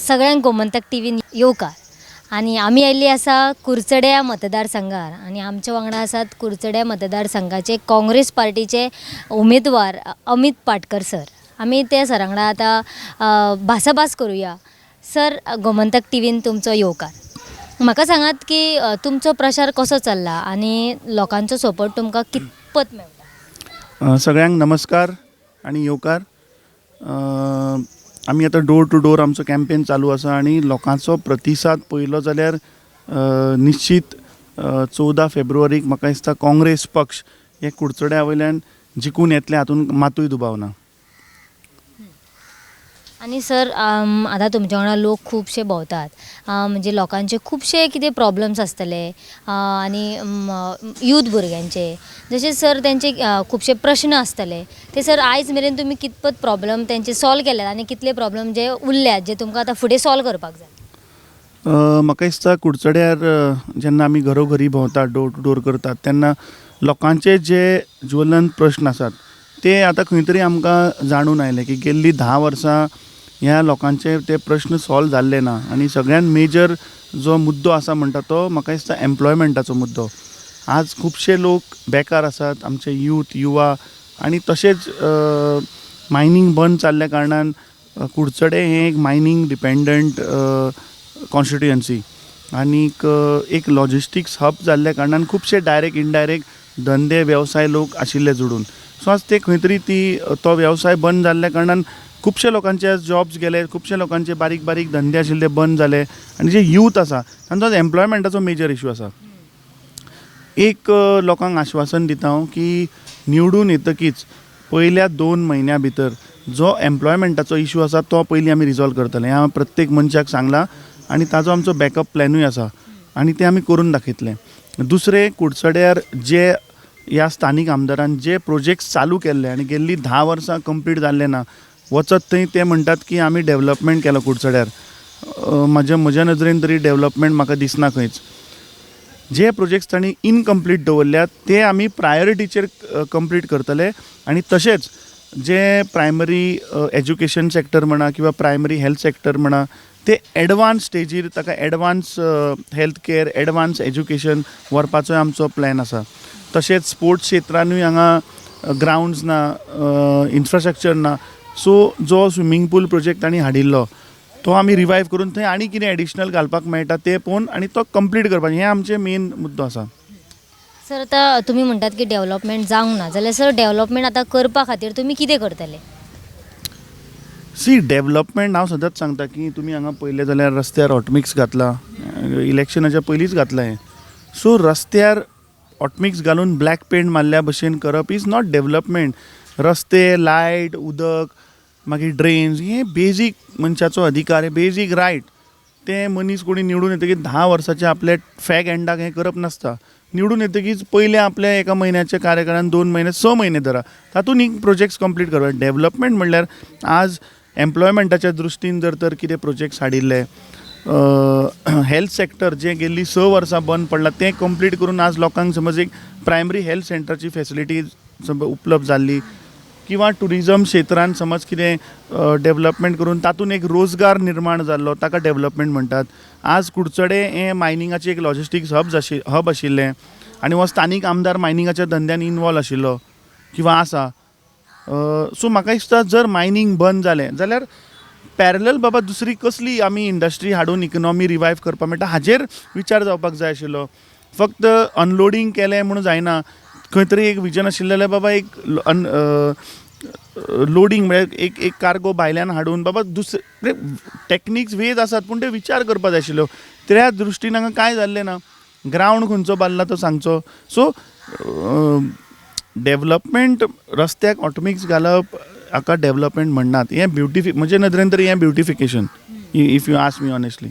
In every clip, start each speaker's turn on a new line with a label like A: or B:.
A: सगळ्यांक गोमंतक टीव्हीन येवकार आणि आम्ही आयिल्ली आसा कुर्चड्या मतदारसंघार आणि आमच्या वांगडा आसात कुर्चड्या मतदारसंघाचे काँग्रेस पार्टीचे उमेदवार अमित पाटकर सर. आमी त्या सरा वांगडा आतां भासाभास करूया. सर, गोमंतक टीव्हीन तुमचो येवकार. म्हाका सांगात की तुमचो प्रचार कसो चल्ला आणि लोकांचो सपोर्ट तुमकां कितपत मेळटा.
B: सगळ्यांक नमस्कार आणि येवकार. आमी आतां डोर टू डोर आमचो कॅम्पेन चालू आसा आणि लोकांचो प्रतिसाद पळयलो जाल्यार निश्चित 14 फेब्रुवारीक म्हाका दिसता काँग्रेस पक्ष हे कुडचड्या वयल्यान जिखून येतले हातून मातूय दुबाव ना.
A: आणि सर, आतां तुमच्या वांगडा लोक खूबशे भोंवतात, म्हणजे लोकांचे खूबशे कितें प्रॉब्लम्स आसतले आणि यूथ भुरग्यांचे जशे सर तेंचे खूबशे प्रश्न आसतले ते सर आयज मेरेन तुमी कितपत प्रॉब्लम तेंचे सॉल्व केल्यात आणि कितले प्रॉब्लम जे उरल्यात जे तुमकां आतां फुडें सॉल्व करपाक जाय.
B: म्हाका दिसता कुडचड्यार जेन्ना आमी घरोघरी भोंवतात, डोर टू डोर करतात तेन्ना लोकांचे जे ज्वलंत प्रश्न आसात ते आतां खंय तरी आमकां जाणून आयले की गेल्ली 10 वर्सां ह्या लोकांचे ते प्रश्न सॉल्व जाल्ले ना. आणि सगळ्यान मेजर जो मुद्दो आसा म्हणटा तो म्हाका दिसता एम्प्लॉयमेंटाचो मुद्दो. आज खुबशे लोक बेकार आसात, आमचे युवा आणि तशेंच मायनींग बंद जाल्ल्या कारणान कुडचडे हे एक मायनींग डिपेंडंट कॉन्स्टिट्युएन्सी आनीक एक लॉजिस्टिक्स हब जाल्ल्या कारणान खुबशे डायरेक्ट इनडायरेक्ट धंदे वेवसाय लोक आशिल्ले जोडून. सो आज ते खंय तरी तो वेवसाय बंद जाल्ल्या कारणान खुबशे लोकांचे जॉब्स गेले, खुबशे लोकांचे बारीक बारीक धंदे आशिल्ले बंद जाले आणि जे यूथ आसा तांचो एम्प्लॉयमेंटाचो मेजर इशू आसा. एक लोकांक आश्वासन दिता हांव की निवडून येतकीच पयल्या 2 म्हयन्या भितर जो एम्प्लॉयमेंटाचो इशू आसा तो पयलीं आमी रिजॉल्व करतले. हें हांव प्रत्येक मनशाक सांगलां आणि ताजो आमचो बॅकअप प्लॅनूय आसा आणि ते आमी करून दाखयतले. दुसरें, कुडचड्यार जे ह्या स्थानीक आमदारान जे प्रोजेक्ट्स चालू केल्ले आणि गेल्ली 10 वर्सां कंप्लीट जाल्ले ना, वचत थंय ते म्हणटात की आमी डेव्हलपमेंट केलो कुडचड्यार. म्हज्या नजरेन तरी डेव्हलपमेंट म्हाका दिसना खंयच. जे प्रोजेक्ट्स तांणी इनकम्प्लीट दवरल्यात ते आमी प्रायोरिटीचेर कंप्लीट करतले आणि तशेंच जे प्रायमरी एज्युकेशन सेक्टर म्हणा किंवा प्रायमरी हेल्थ सेक्टर म्हणा ते एडवान्स स्टेजीर ताका advance health care, advance education व्हरपाचोय आमचो प्लॅन आसा. तशेंच स्पोर्ट्स क्षेत्रानूय हांगा ग्रावंड्स ना, इन्फ्रास्ट्रक्चर ना. सो जो स्विमींग पूल प्रोजेक्ट तांणी हाडिल्लो तो आमी रिवायव करून थंय आनी कितें एडिशनल घालपाक मेळटा ते पळोवन आणि तो कंप्लीट करपाचें हें आमचें मेन मुद्दो आसा.
A: सर, आतां तुमी म्हणटात की डेव्हलपमेंट जावंक ना जाल्यार सर डेव्हलपमेंट आतां करपा खातीर तुमी कितें करतले.
B: डेव्हलपमेंट हांव सदांच सांगता की तुमी हांगा पळयलें जाल्यार रस्त्यार हॉटमिक्स घातला, इलेक्शनाच्या पयलींच घातला हें. सो रस्त्यार हॉटमिक्स घालून ब्लॅक पेंट मारल्या भशेन करप इज नॉट डेव्हलपमेंट. रस्ते, लायट, उदक, मागीर ड्रेन्स हे बेजीक मनशाचो अधिकार, हे बेजीक रायट. ते मनीस कोणी निवडून येतकीच 10 वर्साचे आपले फॅग एंडाक हें करप नासता. निवडून येतकीच पयले आपल्या 1 म्हयन्याच्या कार्यकाळान 2 म्हयने 6 म्हयने धरा तातूंत ही प्रोजेक्ट्स कंप्लीट करप. डेव्हलपमेंट म्हणल्यार आज एम्प्लॉयमेंटाच्या दृश्टीन जर तर कितें प्रोजेक्ट्स हाडिल्ले, हेल्थ सेक्टर जे गेल्ली 6 वर्सां बंद पडलां तें कंप्लीट करून आज लोकांक समज एक प्रायमरी हेल्थ सेंटरची फॅसिलिटी उपलब्ध जाल्ली किंवा टुरिजम क्षेत्रान समज कितें डेव्हलपमेंट करून तातूंत एक रोजगार निर्माण जाल्लो ताका डेव्हलपमेंट म्हणटात. आज कुडचडे हें मायनिंगाचें एक लॉजिस्टिक्स हब आशिल्लें आनी हो स्थानीक आमदार मायनिंगाच्या धंद्यान इनवॉल्व आशिल्लो किंवा आसा. सो म्हाका दिसता जर मायनींग बंद जालें जाल्यार पॅरलल बाबा दुसरी कसली आमी इंडस्ट्री हाडून इकॉनॉमी रिवायव करपाक मेळटा हाजेर विचार जावपाक जाय आशिल्लो. फक्त अनलोडींग केलें म्हणून जायना. खंय तरी एक विजन आशिल्लें जाल्यार बाबा एक लोडींग म्हळ्यार एक कार्गो भायल्यान हाडून बाबा दुसरे टॅक्निक्स वेज आसात पूण ते विचार करपाक जाय आशिल्लो. त्या दृश्टीन हांगा कांय जाल्लें ना. ग्रावंड खंयचो बांदला तो सांगचो. सो डेव्हलपमेंट रस्त्याक ऑटोमिक्स घालप हाका डेव्हलपमेंट म्हणनात. हें म्हजे नदरेन तरी हें beautification if you ask me honestly.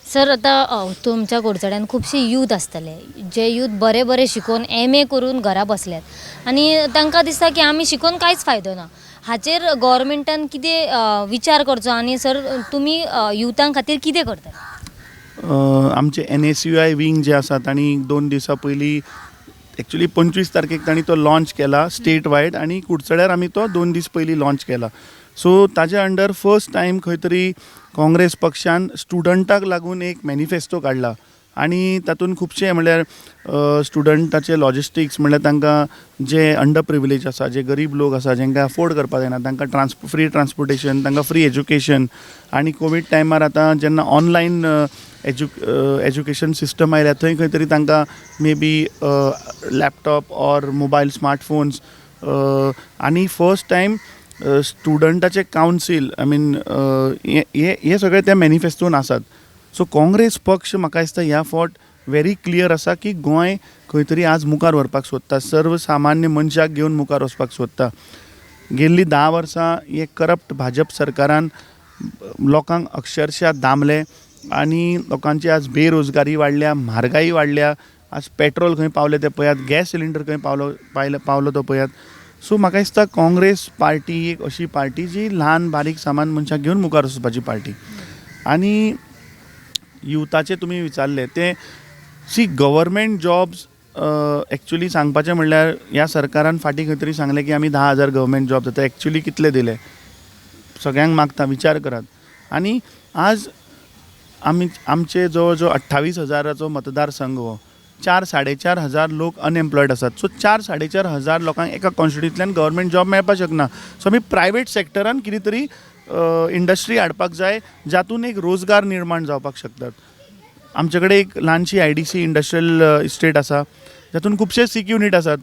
A: Sir, आतां तुमच्या कुडचड्यान खुबशे यूथ आसतले जे यूथ बरे शिकून MA करून घरा बसल्यात आणि तांकां दिसता की आमी शिकून कांयच फायदो ना. हाचेर गव्हर्मेंटान कितें विचार करचो आणि सर तुमी युथां खातीर कितें करता.
B: आमचे NSUI विंग जे आसा तांणी 2 दिसां पयलीं एक्चुअली 25 तारखेक तांणी तो लॉन्च केला स्टेट वायड आणि कुडचड्यार आमी तो 2 दीस पयलीं लॉन्च केला. सो ताज्या अंडर फर्स्ट टायम खंय तरी काँग्रेस पक्षान स्टुडंटाक लागून एक मॅनिफेस्टो काडला आनी तातूंत खुबशे म्हणल्यार स्टुडंटाचे लॉजिस्टिक्स म्हणल्यार तांकां जे अंडर प्रिविलेज आसा जे गरीब लोक आसा जेंकां अफोर्ड करपाक जायना तांकां फ्री ट्रान्सपोर्टेशन तांकां फ्री एज्युकेशन आनी कोवीड टायमार आतां जेन्ना ऑनलायन एज्युकेशन सिस्टम आयल्या थंय खंय तरी तांकां maybe laptop or mobile smartphones आनी फर्स्ट टायम स्टुडंटाचे कावन्सील आय मीन हे सगळे त्या मॅनिफेस्टोन आसात. सो काँग्रेस पक्ष म्हाका दिसता ह्या फावट व्हेरी क्लियर आसा की गोंय खंय तरी आज मुखार व्हरपाक सोदता, सर्वसामान्य मनशाक घेवन मुखार वचपाक सोदता. गेल्लीं 10 वर्सां हे करप्ट भाजप सरकारान लोकांक अक्षरशा दामले आनी लोकांची आज बेरोजगारी वाडल्या, म्हारगाई वाडल्या. आज पेट्रोल खंय पावले ते पळयात, गॅस सिलिंडर खंय पावलो तो पळयात. सो म्हाका दिसता काँग्रेस पार्टी एक अशी पार्टी जी ल्हान बारीक सामान मनशाक घेवन मुखार वचपाची पार्टी. आनी युथाचे तुमी विचारले ते गव्हर्मेंट जॉब्स एक्चुली सांगपाचें म्हणल्यार ह्या सरकारान फाटीं खंय तरी सांगलें की आमी 10,000 गव्हर्मेंट जॉब जाता. एक्चुली कितले दिले सगळ्यांक मागता विचार करात. आनी आज आमचे जवळ जवळ 28,000 मतदारसंघ हो 4-4.5 हजार लोक अनएम्प्लॉयड आसात. सो 4-4.5 हजार लोकांक एका कॉन्स्टिट्युन्सींतल्यान गव्हर्मेंट जॉब मेळपाक शकना. सो आमी प्रायवेट सेक्टरान कितें तरी इंडस्ट्री हाडपाक जाय जातून एक रोजगार निर्माण जावपाक शकतात. आमचे कडेन एक ल्हानशी IDC इंडस्ट्रियल इस्टेट आसा जातून खुबशे सीक युनीट आसात.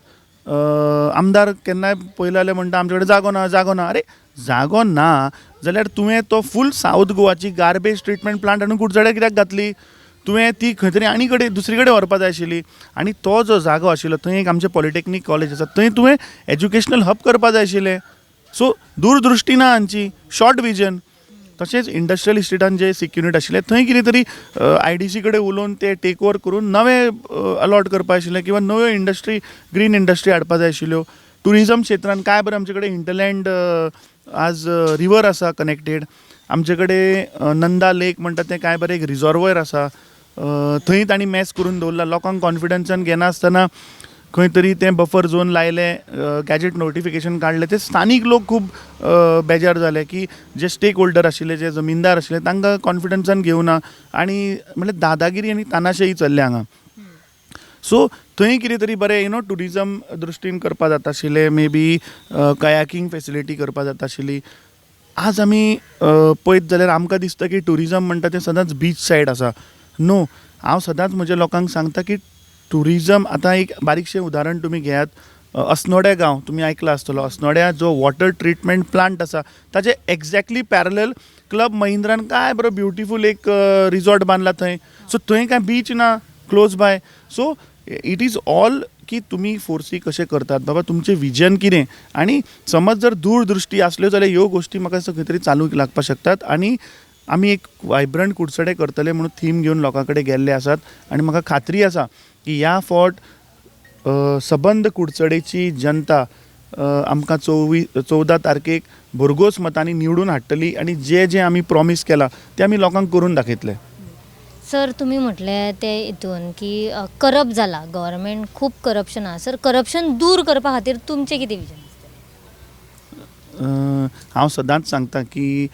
B: आमदार केन्नाय पळयलें जाल्यार म्हणटा आमचे कडेन जागो ना. अरे जागो ना जाल्यार तुवें तो फूल सावथ गोवाची गार्बेज ट्रिटमेंट प्लांट हाडून कुडचड्यार कित्याक घातली? तुवें ती खंय तरी आनी दुसरे कडेन व्हरपाक जाय आशिल्ली. आनी तो जो जागो आशिल्लो थंय एक आमचें पॉलिटेक्नीक कॉलेज आसा थंय तुवें एज्युकेशनल हब करपाक जाय आशिल्लें. सो दूरदृश्टी ना हांची, शॉर्ट विजन. तशेंच इंडस्ट्रियल इस्टेटान जे सीक युनीट आशिल्ले थंय कितें तरी IDC कडेन उलोवन ते टेक ओवर करून नवें अलॉट करपाक आशिल्लें किंवा नव्यो इंडस्ट्री ग्रीन इंडस्ट्री हाडपाक जाय आशिल्ल्यो. टुरिजम क्षेत्रांत काय बरें आमचे कडेन हिंटरलँड आज रिवर आसा कनेक्टेड. आमचे कडेन नंदा लेक म्हणटा तें काय बरें एक रिजर्वयर आसा. थंय तांणी मॅस करून दवरला. लोकांक कॉन्फिडन्सान घेनासतना खंय तरी तें बफर झोन लायलें, गॅजेट नोटिफिकेशन काडलें. ते स्थानीक लोक खूब बेजार जाले की जे स्टेक होल्डर आशिल्ले जे जमीनदार आशिल्ले तांकां कॉन्फिडन्सान घेवना आनी म्हणल्यार दादागिरी आनी तानाशाही चल्ल्या हांगा. सो थंय कितें तरी बरें टुरिजम दृश्टीन करपाक जाता आशिल्लें. मे बी कयाकींग फेसिलिटी करपाक जाता आशिल्ली. आज आमी पळयत जाल्यार आमकां दिसता की टुरिजम म्हणटा तें सदांच बीच सायड आसा. नो, हांव सदांच म्हज्या लोकांक सांगता की टुरिजम आतां एक बारीकशें उदाहरण तुमी घेयात. अस्नोड्या गांव तुमी आयकला आसतलो. अस्नोड्या जो वॉटर ट्रिटमेंट प्लांट आसा ताजे एक्झॅक्टली पॅरलल क्लब महिंद्रान काय बरो ब्युटिफूल एक रिजॉर्ट बांदला थंय. सो थंय काय बीच ना close by. So it is all की तुमी फोर्सी कशें करतात बाबा, तुमचें विजन कितें. आनी समज जर दूरदृश्टी आसल्यो जाल्यार ह्यो गोश्टी म्हाका दिसता खंय तरी चालू लागपाक शकतात. आनी आमी एक वायब्रंट कुडचडे करतले म्हणून थीम घेवन लोकां कडेन गेल्ले आसात. आनी म्हाका खात्री आसा की ह्या फावट सबंद कुडचडेची जनता आमकां 14 तारखेक भरघोस मतांनी निवडून हाडटली आनी जे आमी प्रॉमीस केला ते आमी लोकांक करून दाखयतले.
A: सर तुम्ही म्हटले ते हितून की करप्ट जाला, गव्हर्मेंट खूप करप्शन आसा. सर करप्शन दूर करपा खातीर तुमचें कितें विजन?
B: हांव सदांच सांगता की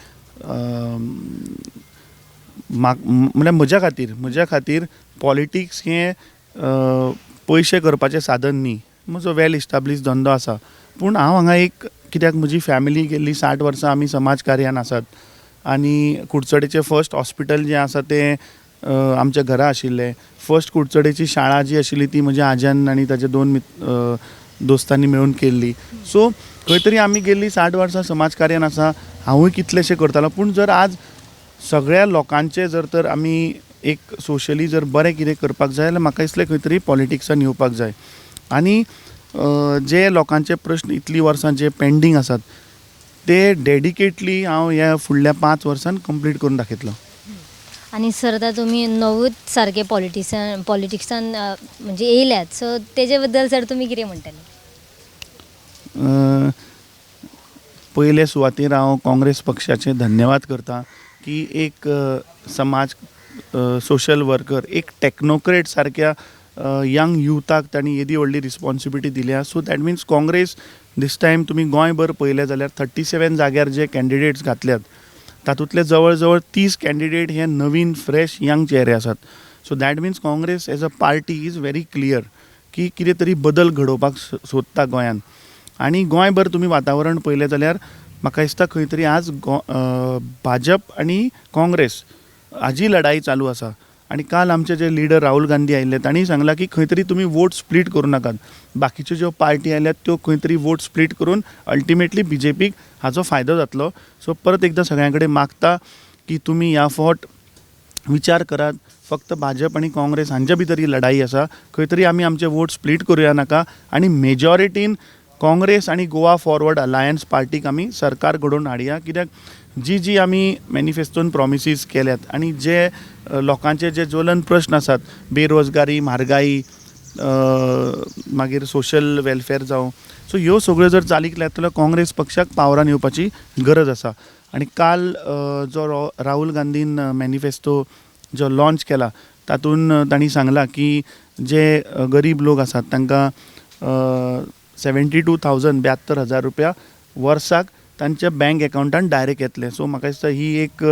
B: म्हणल्यार म्हज्या खातीर पॉलिटिक्स हें पयशे करपाचें साधन न्ही. म्हजो वेल इस्टाब्लीश धंदो आसा. पूण हांव हांगा एक कित्याक म्हजी फॅमिली गेल्ली 60 वर्सां आमी समाजकार्यान आसात. आनी कुडचडेचें फर्स्ट हॉस्पिटल जें आसा तें आमच्या घरा आशिल्लें. फर्स्ट कुडचडेची शाळा जी आशिल्ली ती म्हज्या आज्यान आनी ताच्या 2 दोस्तांनी मेळून केल्ली. सो खंय तरी आमी गेल्ली 60 वर्सां समाजकार्यान आसा. हांवूय कितलेशें करतालो. पूण जर आज सगळ्या लोकांचे जर तर आमी एक सोशली जर बरें कितें करपाक जाय जाल्यार म्हाका दिसलें खंय तरी पॉलिटिक्सान येवपाक जाय. आनी जे लोकांचे प्रश्न इतलीं वर्सां जे पेंडींग आसात ते डेडिकेटली हांव ह्या फुडल्या 5 वर्सान कंप्लीट करून दाखयतलो.
A: आणि सर आता तुम्ही नवूच सारखे पॉलिटिक्सान म्हणजे येयल्यात, सो तेजे बद्दल सर तुम्ही कितें म्हणटाले?
B: पयले सुवातेर हांव काँग्रेस पक्षाचे धन्यवाद करता की एक समाज सोशल वर्कर, एक टेक्नोक्रेट सारक्या यंग युथाक तांणी येदी व्हडली रिस्पॉन्सिबिलिटी दिल्या. So that means Congress this time तुमी गोंयभर पळयलें जाल्यार 37 जाग्यार जे कॅन्डिडेट्स घातल्यात तातूंतले जवळ जवळ 30 कॅन्डिडेट हे नवीन फ्रेश यंग चेहरे आसात. So that means Congress as a party is very clear की कितें तरी बदल घडोवपाक सोदता गोंयांत. आनी गोंयभर तुमी वातावरण पळयलें जाल्यार म्हाका दिसता खंय तरी आज भाजप आनी काँग्रेस हाजी लढाई चालू आसा. आनी काल आमचे जे लिडर राहुल गांधी आयिल्ले तांणी सांगलां की खंय तरी तुमी वोट स्प्लीट करूं नाकात. बाकीच्यो ज्यो पार्टी आयल्यात त्यो खंय तरी वोट स्प्लीट करून अल्टिमेटली BJPक हाचो फायदो जातलो. सो परत एकदां सगळ्यां कडेन मागता की तुमी ह्या फावट विचार करात. फक्त भाजप आनी काँग्रेस हांच्या भितर ही लढाई आसा. खंय तरी आमी आमचे वोट स्प्लीट करुया नाका आनी मेजॉरिटीन काँग्रेस आनी गोवा फॉरवर्ड अलायन्स पार्टीक आमी सरकार घडोवन हाडया. कित्याक जी आमी मॅनिफेस्टोन प्रॉमिसीस केल्यात आनी जे लोकांचे जे ज्वलन प्रश्न आसात, बेरोजगारी, म्हारगाई, मागीर सोशल वेलफेअर जावं, सो ह्यो सगळ्यो जर चालीक लायत जाल्यार काँग्रेस पक्षाक पावरान येवपाची गरज आसा. आनी काल जो राहुल गांधीन मॅनिफेस्टो जो लॉन्च केला तातूंत तांणी सांगलां की जे गरीब लोक आसात तांकां 72,000 रुपया वर्साक तांच्या बँक अकावंटांत डायरेक्ट येतले. सो म्हाका दिसता ही एक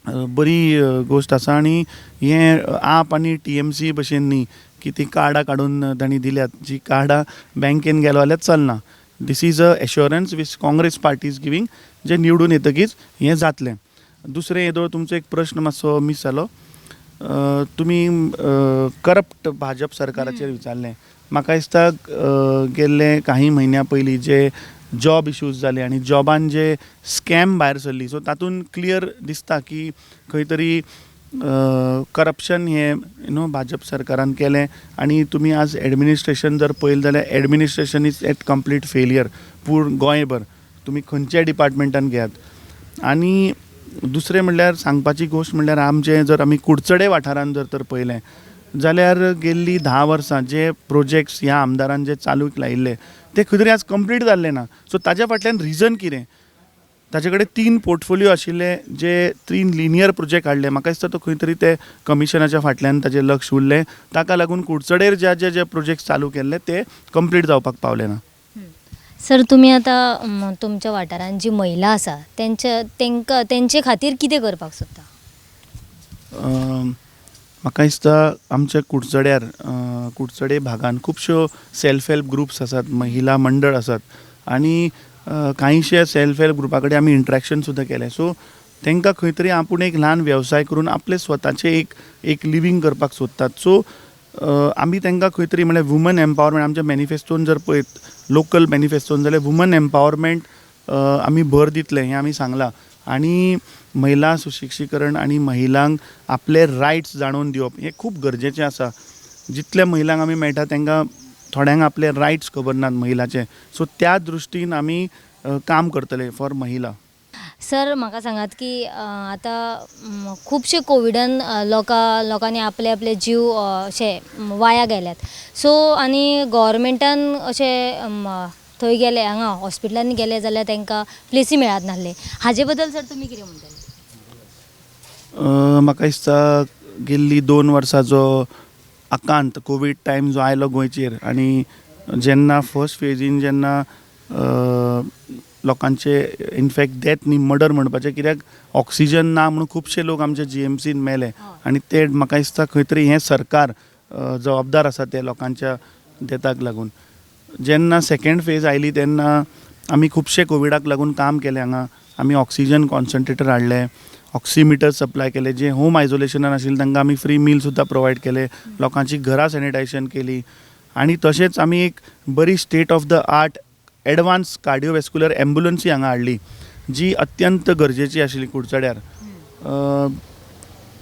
B: बरी गोश्ट आसा. आनी हें आप आनी TMC भशेन न्ही की ती कार्डां काडून तांणी दिल्यात, जी कार्डां बँकेन गेलो जाल्यार चलना. This is a assurance which Congress party is giving, जे निवडून येतकीच हें जातलें. दुसरें येदो तुमचो एक प्रश्न मातसो मिस जालो. तुमी करप्ट भाजप सरकाराचेर विचारलें. म्हाका दिसता गेल्ले काही म्हयन्या पयलीं जे जॉब इश्यूज जाले आनी जॉबान जे स्कॅम भायर सरली, सो तातूंत क्लियर दिसता की खंय तरी करप्शन हें भाजप सरकारान केलें. आनी तुमी आज एडमिनिस्ट्रेशन जर पळयलें जाल्यार administration is at complete failure पूर्ण गोंयभर. तुमी खंयच्याय डिपार्टमेंटान घेयात. आनी दुसरें म्हणल्यार सांगपाची गोश्ट म्हणल्यार आमचे जर आमी कुडचडे वाठारांत जर तर पळयलें जाल्यार गेल्लीं 10 वर्सां जे प्रोजेक्ट्स ह्या आमदारान जे चालूक लायिल्ले ते खंय तरी आज कंप्लीट जाल्ले ना. सो ताज्या फाटल्यान रिजन कितें? ताजे कडेन 3 पोर्टफोलियो आशिल्ले जे 3 लिनियर प्रोजेक्ट हाडले. म्हाका दिसता तो खंय तरी ते कमिशनाच्या फाटल्यान ताजें लक्ष उरलें. ताका लागून कुडचडेर जे प्रोजेक्ट चालू केल्ले ते कंप्लीट जावपाक पावले ना.
A: सर, तुमी आतां तुमच्या वाठारांत जी महिला आसा तेंचे खातीर कितें करपाक सोदता?
B: म्हाका दिसता आमच्या कुडचडे भागान खुबश्यो सेल्फ हेल्प ग्रुप्स आसात, महिला मंडळ आसात. आनी कांयशे सेल्फ हेल्प ग्रुपा कडेन आमी इंट्रॅक्शन सुद्दां केलें. सो तांकां खंय तरी आपूण एक ल्हान वेवसाय करून आपले स्वताचे एक लिवींग करपाक सोदतात. सो आमी तांकां खंय तरी म्हणल्यार वुमन एम्पावरमेंट आमच्या मॅनिफेस्टोन जर पळयत, लोकल मॅनिफेस्टोन, जाल्यार वुमन एम्पावरमेंट आमी भर दितले हें आमी सांगलां. आनी महिला सुशिक्षीकरण आनी महिलांक आपले रायट्स जाणून दिवप हें खूब गरजेचें आसा. जितल्या महिलांक आमी मेळटा तांकां थोड्यांक आपले रायट्स खबर नात महिलाचे. सो त्या दृश्टीन आमी काम करतले फॉर महिला.
A: सर, म्हाका सांगात की आतां खुबशे कोविडान लोकांनी आपले जीव अशे वाया गेल्यात. सो आनी गव्हर्मेंटान अशे थंय गेले, हांगा हॉस्पिटलांनी गेले जाल्यार तांकां प्लेसी मेळत नासले. हाजे बद्दल सर तुमी कितें म्हणटले?
B: म्हाका दिसता गेल्ली 2 वर्सां जो आकांत कोवीड टायम जो आयलो गोंयचेर आनी जेन्ना फर्स्ट फेजीन जेन्ना लोकांचे इनफॅक्ट डेथ न्ही मर्डर म्हणपाचें, कित्याक ऑक्सिजन ना म्हणून खुबशे लोक आमच्या GMCन मेले. आनी ते म्हाका दिसता खंय तरी हें सरकार जबाबदार आसा ते लोकांच्या डेथाक लागून. जेन्ना सेकेंड फेज आयली तेन्ना आमी खुबशे कोविडाक लागून काम केलें. हांगा आमी ऑक्सिजन कॉन्सन्ट्रेटर हाडले, ऑक्सिमिटर सप्लाय केले. जे होम आयसोलेशनान आशिल्ले तांकां आमी फ्री मील सुद्दां प्रोवायड केले. लोकांची घरां सॅनिटायझेशन केली. आनी तशेंच आमी एक बरी state of the art advance cardiovascular एम्ब्युलन्सी हांगा हाडली, जी अत्यंत गरजेची आशिल्ली कुडचड्यार.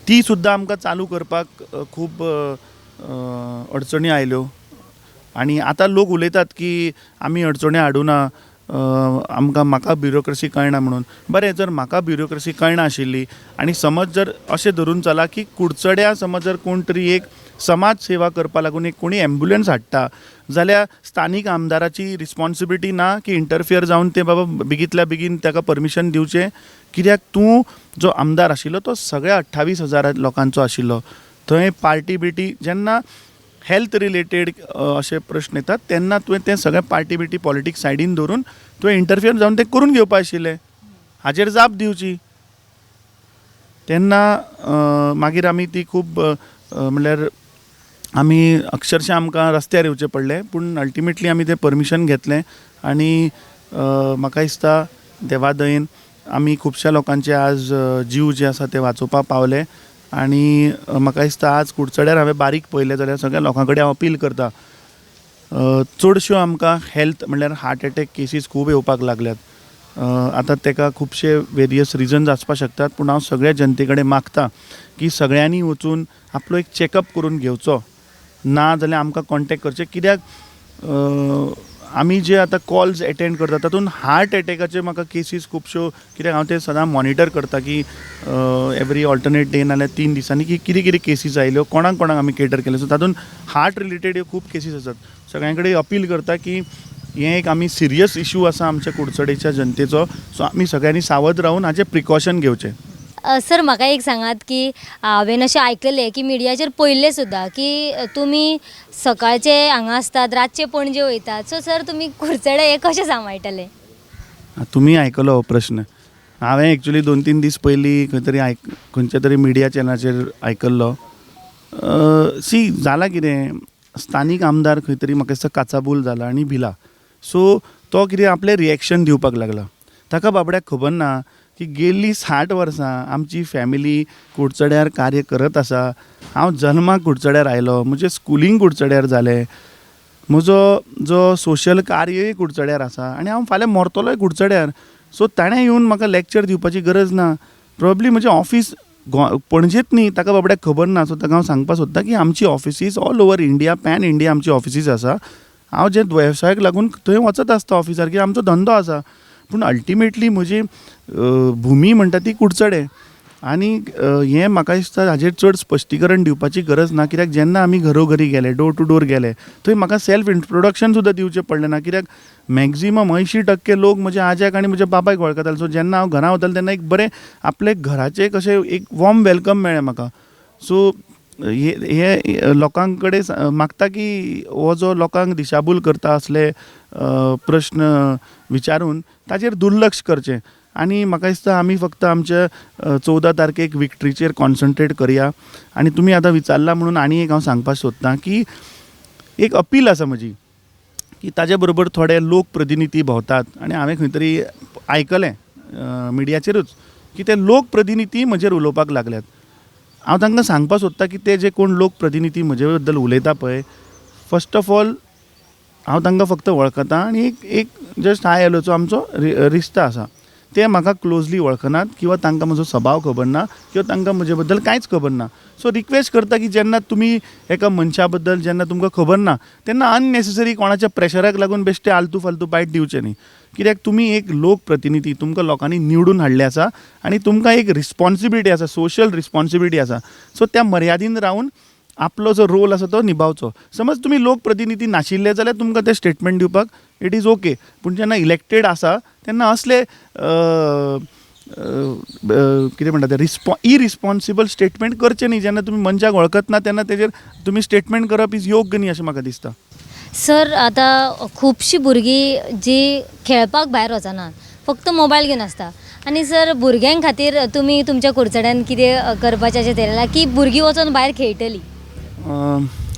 B: ती सुद्दां आमकां चालू करपाक खूब अडचणी आयल्यो. आनी आतां लोक उलयतात की आमी अडचणी हाडूना, म्हाका ब्युरोक्रसी कळना म्हणून. बरें, जर म्हाका ब्युरोक्रसी कळना आशिल्ली आनी समज जर अशें धरून चला की कुडचड्या समज जर कोण तरी एक समाज सेवा करपा लागून एक कोणी एम्ब्युलन्स हाडटा जाल्यार स्थानीक आमदाराची रिस्पॉन्सिबिलिटी ना की इंटरफियर जावन ते बाबा बेगींतल्या बेगीन ताका परमिशन दिवचें. कित्याक तूं जो आमदार आशिल्लो तो सगळ्या 28,000 लोकांचो आशिल्लो. थंय पार्टी बिटी जेन्ना हेल्थ रिलेटेड असे प्रश्न येतात तेन्ना तुवें ते सगळे पार्टी बिटी पॉलिटिक्स सायडीन दवरून तुवें इंटरफियर जावन ते करून घेवपा आशिल्लें, हाजेर जाप दिवची. तेन्ना मागीर आमी ती खूब म्हणल्यार आमी अक्षरशः आमकां रस्त्यार येवचें पडलें, पूण अल्टिमेटली आमी तें परमिशन घेतलें आनी म्हाका दिसता देवा दयेन आमी खुबश्या लोकांचे आज जीव जे आसा ते वाचोवपाक पावले. आनी म्हाका दिसता आज कुडचड्यार हांवें बारीक पळयलें जाल्यार सगळ्या लोकां कडेन हांव अपील करता, चडश्यो आमकां हेल्थ म्हणल्यार हार्ट एटॅक केसीस खूब येवपाक लागल्यात. आतां तेका खुबशे वेरियस रिजन्स आसपाक शकतात, पूण हांव सगळ्या जनते कडेन मागतां की सगळ्यांनी वचून आपलो एक चॅकअप करून घेवचो, ना जाल्यार आमकां कॉन्टेक्ट करचें. कित्याक आमी जे आतां कॉल्स एटेंड करता तातूंत हार्ट एटॅकाचे म्हाका केसीस खुबश्यो, कित्याक हांव ते सदां मॉनिटर करता की एवरी ऑल्टरनेट डे नाल्यार 3 दिसांनी की कितें कितें केसीस आयल्यो, कोणाक कोणाक आमी केटर केले. सो तातूंत हार्ट रिलेटेड ह्यो खूब केसीस आसात. सगळ्यां कडेन अपील करता की हें एक आमी सिरियस इशू आसा आमच्या कुडचडेच्या जनतेचो, सो आमी सगळ्यांनी सावध रावन हाचें प्रिकॉशन घेवचें.
A: सर म्हाका एक सांगात की हांवें अशें आयकलें की मिडियाचेर पळयल्लें सुद्दां की तुमी सकाळचे हांगा आसतात, रातचे पणजे वयतात. सो सर तुमी कुडचडे हे कशें सांबाळटले?
B: तुमी आयकलो हो प्रश्न. हांवें एक्चुली 2-3 दीस पयलीं खंय तरी खंयच्या तरी मिडिया चॅनलाचेर आयकल्लो. जालां कितें, स्थानीक आमदार खंय तरी म्हाका दिसता काचाबूल जाला आनी भिला. सो तो कितें आपलें रिएक्शन दिवपाक लागला. ताका बाबड्याक खबर ना की गेल्लीं 60 वर्सां आमची फॅमिली कुडचड्यार कार्य करत आसा. हांव जल्माक कुडचड्यार आयलो, म्हजें स्कुलींग कुडचड्यार जालें, म्हजो जो सोशल कार्यय कुडचड्यार आसा आनी हांव फाल्यां मरतलोय कुडचड्यार. सो ताणें येवन म्हाका लॅक्चर दिवपाची गरज ना. प्रोबेबली म्हजें ऑफीस पणजेत न्ही, ताका बाबड्याक खबर ना. सो ताका हांव सांगपाक सोदतां की आमची offices all over India, pan India आमची ऑफिसीस आसा. हांव जे वेवसायाक लागून थंय वचत आसता ऑफिसार, की आमचो धंदो आसा. पूण अल्टिमेटली म्हजी भुमी म्हणटा ती कुडचडे. आनी हें म्हाका दिसता हाजेर चड स्पश्टीकरण दिवपाची गरज ना, कित्याक जेन्ना आमी घरोघरी गेले, डोर टू डोर गेले, थंय म्हाका सेल्फ इंट्रोडक्शन सुद्दां दिवचें पडलें ना, कित्याक मॅक्झिमम 80% लोक म्हज्या आज्याक आनी म्हज्या बापायक वळखताले. सो जेन्ना हांव घरा वतालो तेन्ना एक बरें आपले घराचें कशें एक वॉर्म वेलकम मेळ्ळें म्हाका. सो हे लोकां कडेन मागता की हो जो लोकांक दिशाभूल करता असले प्रश्न विचारून ताचेर दुर्लक्ष करचें. आनी म्हाका दिसता आमी फक्त आमच्या 14 तारखेक विक्ट्रीचेर कॉन्सन्ट्रेट करया. आनी तुमी आतां विचारला म्हणून आनी एक हांव सांगपाक सोदतां की एक अपील आसा म्हजी की ताजे बरोबर थोडे लोक प्रतिनिधी भोंवतात आनी हांवें खंय तरी आयकलें मिडियाचेरूच की ते लोक प्रतिनिधी म्हजेर उलोवपाक लागल्यात. हांव तांकां सांगपाक सोदतां की ते जे कोण लोक प्रतिनिधी म्हजे बद्दल उलयता पळय, फर्स्ट ऑफ ऑल हांव तांकां फक्त वळखतां आनी एक जस्ट हाय हॅलोचो आमचो रिश्ता आसा. ते म्हाका क्लोजली वळखनात किंवा तांकां म्हजो स्वभाव खबर ना किंवा तांकां म्हजे बद्दल कांयच खबर ना. सो रिक्वेस्ट करता की जेन्ना तुमी एका मनशा बद्दल जेन्ना तुमकां खबर ना तेन्ना अननेसेसरी कोणाच्या प्रेशराक लागून बेश्टे आलतू फालतू बायट दिवचे न्ही. कित्याक तुमी एक लोक प्रतिनिधी, तुमकां लोकांनी निवडून हाडले आसा आनी तुमकां एक रिस्पॉन्सिबिलिटी आसा, सोशल रिस्पॉन्सिबिलिटी आसा. सो त्या मर्यादीन रावन आपलो जो रोल आसा तो निभावचो. समज तुमी लोक प्रतिनिधी नाशिल्ले जाल्यार तुमकां ते स्टेटमेंट दिवपाक इट इज ओके. पूण जेन्ना इलेक्टेड आसा तेन्ना असले कितें म्हणटा ते इरिस्पॉन्सिबल स्टेटमेंट करचे न्ही. जेन्ना तुमी मनशाक वळखत ना तेन्ना तेजेर तुमी स्टेटमेंट करप इज योग्य न्ही अशें म्हाका दिसता.
A: सर आतां खुबशीं भुरगीं जी खेळपाक भायर वचनात, फक्त मोबायल घेवन आसता. आनी सर भुरग्यां खातीर तुमी तुमच्या कुडचड्यान कितें करपाचें अशें थरयलां की भुरगीं वचून भायर खेळटलीं?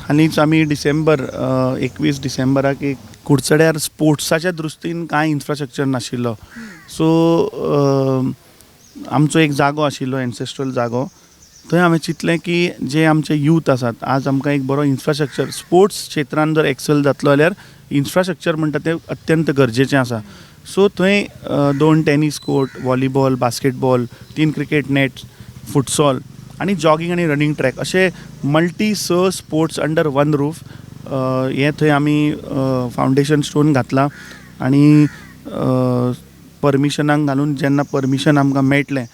B: हालींच आमी 21 डिसेंबराक एक कुडचड्यार स्पोर्ट्साच्या दृश्टीन कांय इन्फ्रास्ट्रक्चर नाशिल्लो. सो आमचो एक जागो आशिल्लो, एन्सेस्ट्रल जागो, थंय हांवें चिंतलें की जे आमचे यूथ आसात, आज आमकां एक बरो इन्फ्रास्ट्रक्चर स्पोर्ट्स क्षेत्रांत जर एक्सेल जातलो जाल्यार इन्फ्रास्ट्रक्चर म्हणटा तें अत्यंत गरजेचें आसा. सो थंय 2 tennis court, volleyball, basketball, 3 cricket nets, futsal आनी जॉगिंग आनी रनिंग ट्रॅक अशे multi sports under one roof हे थंय आमी फावंडेशन स्टोन घातला. आनी परमिशनाक घालून जेन्ना परमिशन आमकां मेळटलें,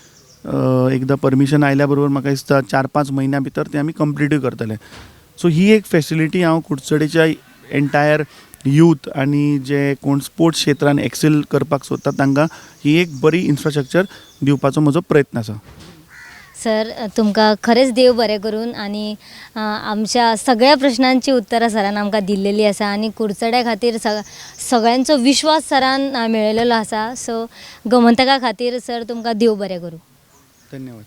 B: एकदां परमिशन आयल्या बरोबर म्हाका दिसता 4-5 म्हयन्या भितर तें आमी कंप्लीटूय करतले. सो ही एक फेसिलिटी हांव कुडचडेच्या एंटायर यूथ आनी जे कोण स्पोर्ट्स क्षेत्रान एक्सेल करपाक सोदता तांकां ही एक बरी इन्फ्रास्ट्रक्चर दिवपाचो म्हजो प्रयत्न आसा.
A: सर तुमकां खरेंच देव बरें करून आणि आमच्या सगळ्या प्रश्नांची उत्तरां सरान आमकां दिल्लेली आसा आणि कुडचड्या खातीर सगळ्यांचो विश्वास सरान मेळयलेलो आसा. सो गोमंतका खातीर सर तुमकां देव बरें करूं.
B: धन्यवाद.